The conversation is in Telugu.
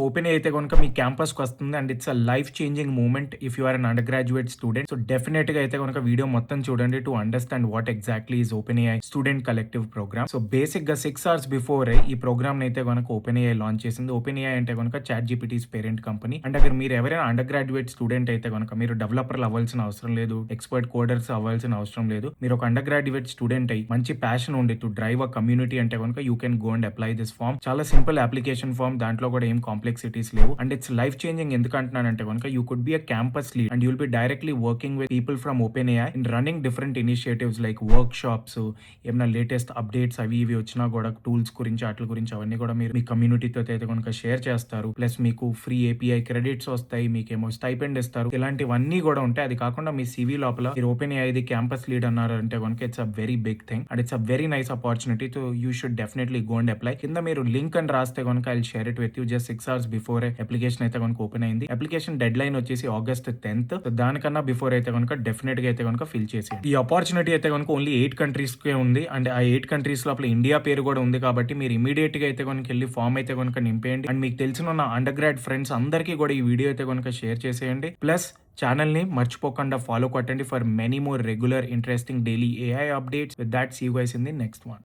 ఓపెన్ అయితే కనుక మీ క్యాంపస్కి వస్తుంది and it's a life changing moment if you are an undergraduate student. So definite గా అయితే కనుక వీడియో మొత్తం చూడండి to understand what exactly is OpenAI student collective programme. So basic గా 6 hours బిఫోర్ ఈ ప్రోగ్రామ్ అయితే కనుక ఓపెన్ ఏఐ లాంచ్ చేసింది. ఓపెన్ ఏఐ అంటే కనుక ChatGPT's parent company. And అక్కడ మీరు ఎవరైనా అండర్ గ్రాడ్యుయేట్ స్టూడెంట్ అయితే కనుక మీరు డెవలపర్లు అవ్వాల్సిన అవసరం లేదు, ఎక్స్పర్ట్ కోడర్స్ అవ్వాల్సిన అవసరం లేదు. మీరు ఒక అండర్ గ్రాడ్యుయేట్ స్టూడెంట్ అయ్యి మంచి ప్యాషన్ ఉండి టు డ్రైవ్ అ కమ్యూనిటీ అంటే కనుక you can go and apply this form. చాలా సింపుల్ అప్లికేషన్ ఫామ్, దాంట్లో కూడా ఏం కాంప్లెక్సిటీస్ లేవు. అండ్ ఇట్స్ లైఫ్ చేంజింగ్ ఎందుకు అంటున్నానంటే కనుక you could be a campus lead and you'll be directly working with people from open AI in running different initiatives like work shops, ఏమైనా లేటెస్ట్ అప్డేట్స్ అవి ఇవి వచ్చినా కూడా టూల్స్ గురించి వాటి గురించి అవన్నీ కూడా మీరు మీ కమ్యూనిటీతో అయితే కనుక షేర్ చేస్తారు. ప్లస్ మీకు ఫ్రీ ఏపీఐ క్రెడిట్స్ వస్తాయి, మీకేమో స్టైపెండ్ ఇస్తారు, ఇలాంటివన్నీ కూడా ఉంటాయి. అది కాకుండా మీ సివి లోపల మీరు ఓపెన్ ఏఐది క్యాంపస్ లీడ్ అన్నారు అంటే కనుక it's a very big thing and it's a very nice opportunity. So you should definitely go and apply. కింద మీరు లింక్ అని రాస్తే కనుక I share it with you. Just 6 hours before application అయితే కనుక ఓపెన్ అయింది. అప్లికేషన్ డెడ్ లైన్ వచ్చేసి August 10th. సో దానికన్నా బిఫోర్ అయితే కనుక డెఫినెట్ గా అయితే కనుక ఫిల్ చేసి ఈ ఆపర్చునిటీ అయితే కనుక ఓన్లీ 8 countries కే ఉంది అండ్ ఆ 8 countries లోపల ఇండియా పేరు కూడా ఉంది. కాబట్టి మీరు ఇమీడియట్ గా అయితే కనుక వెళ్ళి ఫామ్ అయితే కనుక నింపేయండి అండ్ మీకు తెలిసిన నా అండర్ గ్రాడ్ ఫ్రెండ్స్ అందరికీ కూడా ఈ వీడియో అయితే కనుక షేర్ చేసేయండి. ప్లస్ ఛానల్ని మర్చిపోకుండా ఫాలో కొట్టండి for many more regular interesting daily AI updates. With that see you guys in the next one.